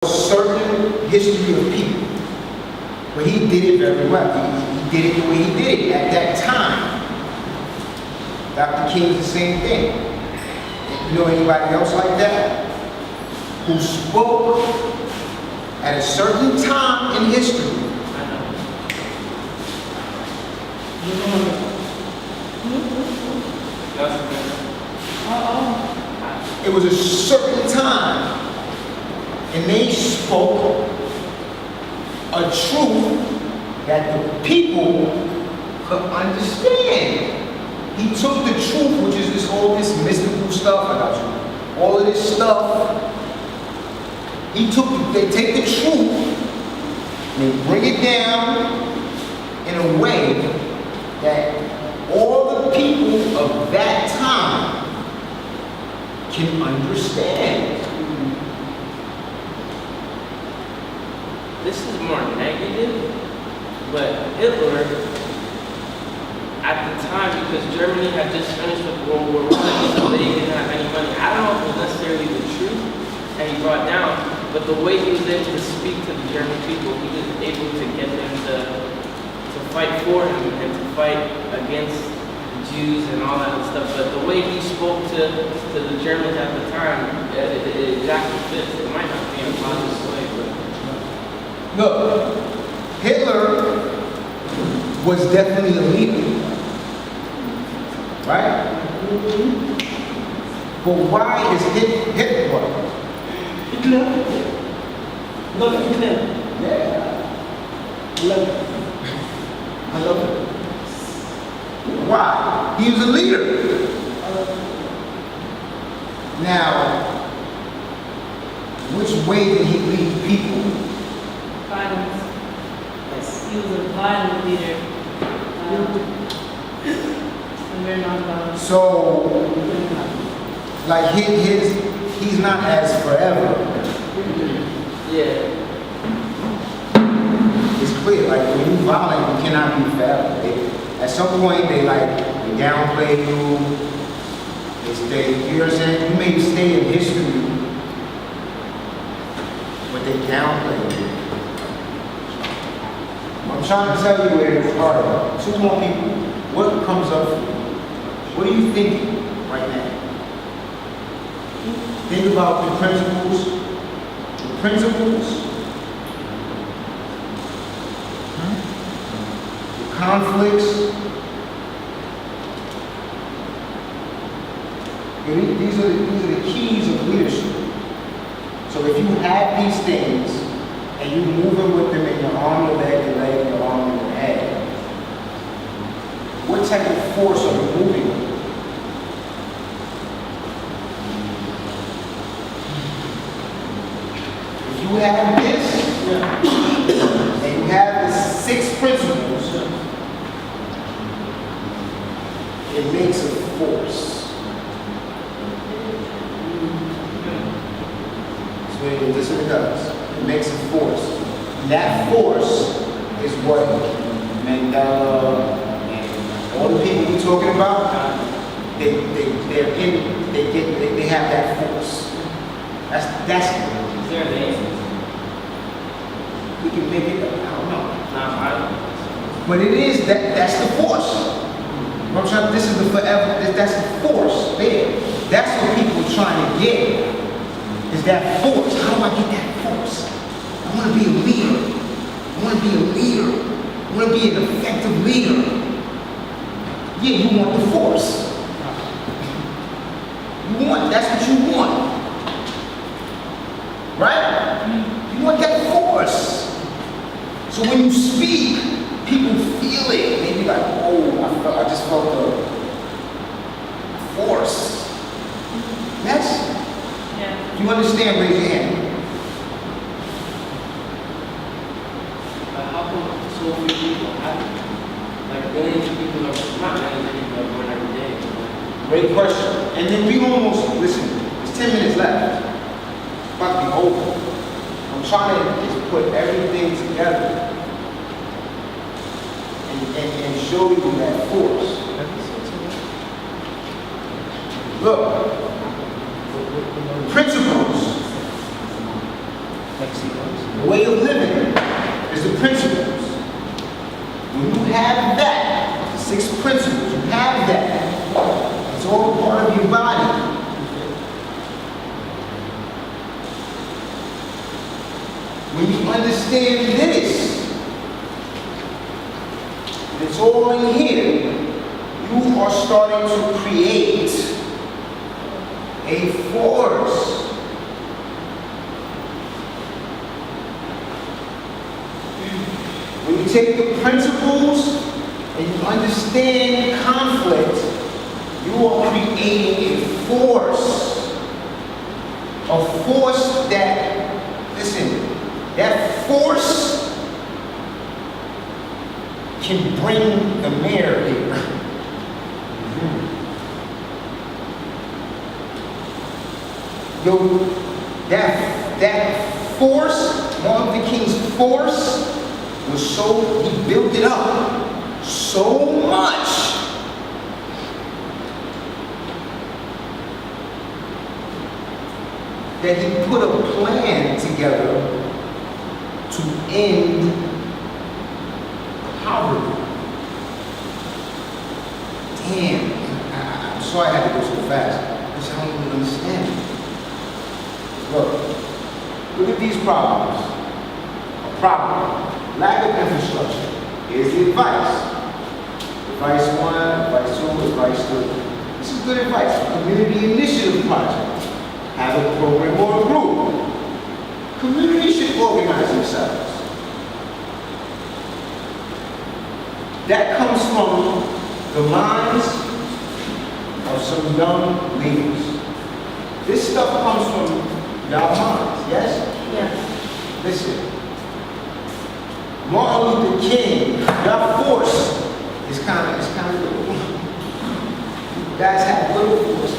certain history of people, but he did it very well. He did it the way he did it at that time. Dr. King's the same thing. You know anybody else like that? Who spoke at a certain time in history? It was a certain time, and they spoke a truth that the people could understand. He took the truth, which is all this mystical stuff about you, all of this stuff. They take the truth and they bring it down in a way that all the people of that time can understand. This is more negative, but Hitler, at the time, because Germany had just finished with World War I, so they didn't have any money. I don't know if it was necessarily the truth that he brought down, but the way he was able to speak to the German people, he was able to get them to fight for him and to fight against Jews and all that stuff. But the way he spoke to the Germans at the time, it exactly fits. It might not be in a positive way, but... Look, Hitler was definitely a leader, right? But why is Hitler what? Hitler? Not Hitler. Yeah. I love it. Why? He was a leader. Now, which way did he lead people? Violence. Yes. He was a violent leader. And very non-violent. So, like he's not as forever. Yeah. It's clear, like when you're violent, you cannot be forever. At some point, they downplay you. They stay, you know what I'm saying? You may stay in history, but they downplay you. I'm trying to tell you where it's hard. Two more people. What comes up for you? What are you thinking right now? Think about the principles. The principles. The conflicts. These are the keys of leadership. So if you have these things and you move them with them in your arm, your leg, your arm, and your head, what type of force are you moving with? If you have this, and you have the 6 principles, it makes a force. This is what it does. It makes a force. And that force is what Mandela and all the people we're talking about, they have that force. That's Is there a name? we can make it up. I don't know. No, But it is that's the force. This is the forever, that's the force there. That's what people are trying to get. Is that force. How do I get that force? I want to be a leader. I want to be a leader. I want to be an effective leader. Yeah, you want the force. That's what you want. Right? You want that force. So when you speak, people feel it. They be like, oh, I just felt the force. Yes? Yeah. If you understand, raise your hand. How come so few people have it? Like millions of people are, not millions of people are born every day. Great question. And then we almost, listen, it's 10 minutes left. It's about to be over. I'm trying to just put everything together and show you that force. Look, principles The way of living is the principles. When you have that, the 6 principles, you have that. It's all part of your body. When you understand this, it's all in here, you are starting to create a force. When you take the principles and you understand conflict, you are creating a force. A force that, listen, that force can bring the mayor here. Yo, that force, Martin Luther King's force, was so, he built it up so much that he put a plan together to end poverty. Damn, I'm sorry I had to go so fast, because I don't even understand. Look at these problems. A problem, lack of infrastructure. Here's the advice. Advice 1, advice 2, advice 3. This is good advice. Community initiative project. Have a program or a group. Communities should organize themselves. That comes from the minds of some young leaders. This stuff comes from y'all minds, yes? Yes. Listen. Martin Luther King, your force is kind of little. You guys have little force.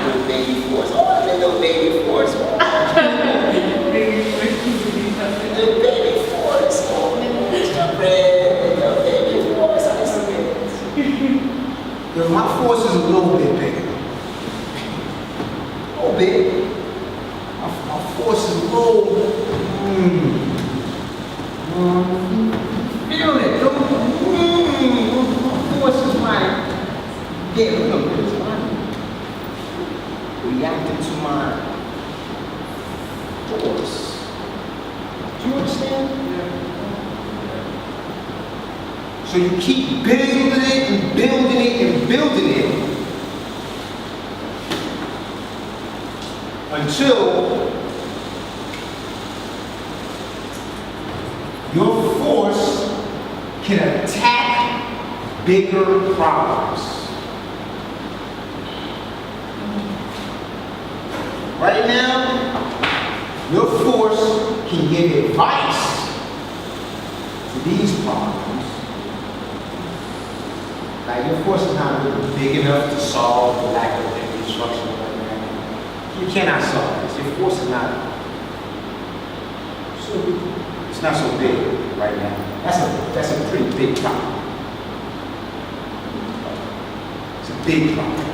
Little baby force. Oh, little baby force. Little baby force. Oh, Mr. Red, little baby force. I see it. Yo, my force is a little bit bigger. A little bit. My force is low. Feel it. My force is like, yeah, look, it's mine. Reacting to my force. Do you understand? So you keep building it and building it and building it until your force can attack bigger problems. Right now, your force can give advice to these problems. Like your force is not really big enough to solve the lack of infrastructure right now. You cannot solve this. Your force is not so big. It's not so big right now. That's a pretty big problem. It's a big problem.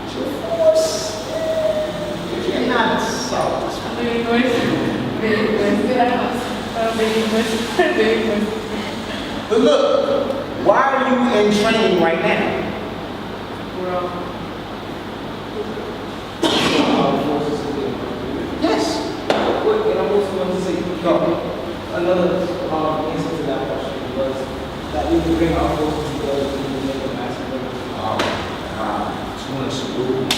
It's your force. You cannot solve this problem. But look, why are you in training right now? Yes. And I also want to say, another answer to that question was that we can bring our forces together to make a massive difference. Just want to salute.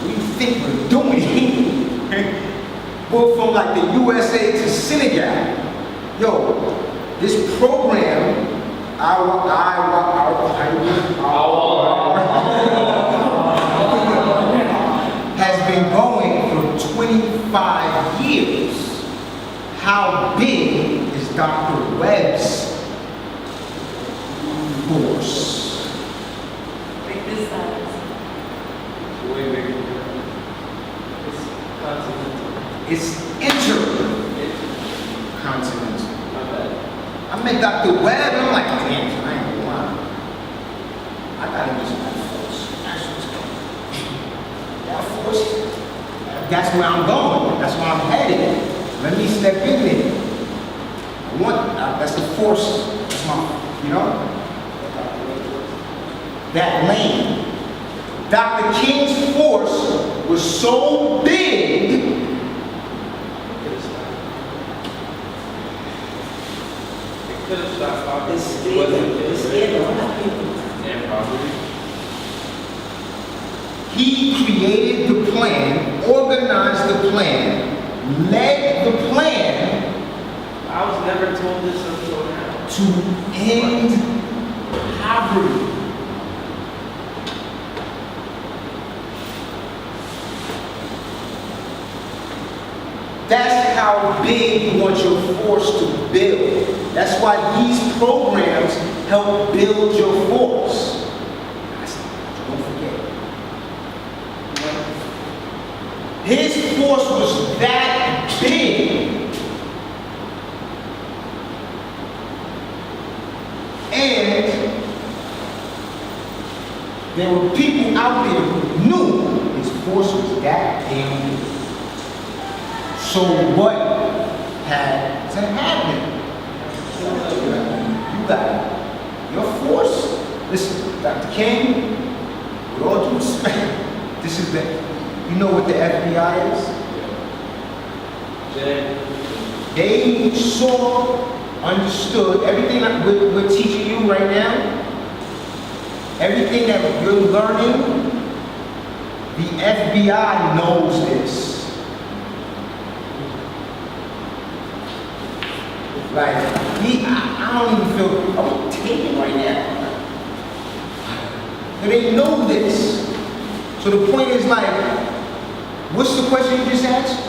What do you think we're doing? Go from like the USA to Senegal. Yo, this program, has been going for 25 years. How big is Dr. Webb's force? Like this size. Way bigger. It's continental. It's intercontinental. My bad. I met Dr. Webb, I'm like, damn, I ain't gonna lie. I got him just like that's where I'm going. That's where I'm headed. Let me step in there. I want, that's the force. That's my, you know? That lane. Dr. King's force was so big, Could have stopped. It's scared a lot of people. And probably. he created the plan, organized the plan, led the plan I was never told this until now. to end poverty. That's how big you want your force to build. That's why these programs help build your force. Don't forget. His force was that big. And there were people out there who knew his force was that damn big. So what had to happen? You got your force. Listen, Dr. King, with all due respect, this is the, you know what the FBI is? They saw, understood everything that we're teaching you right now, everything that you're learning, the FBI knows this. Like, I don't even feel, I'm taking right now. And they know this. So the point is like, what's the question you just asked?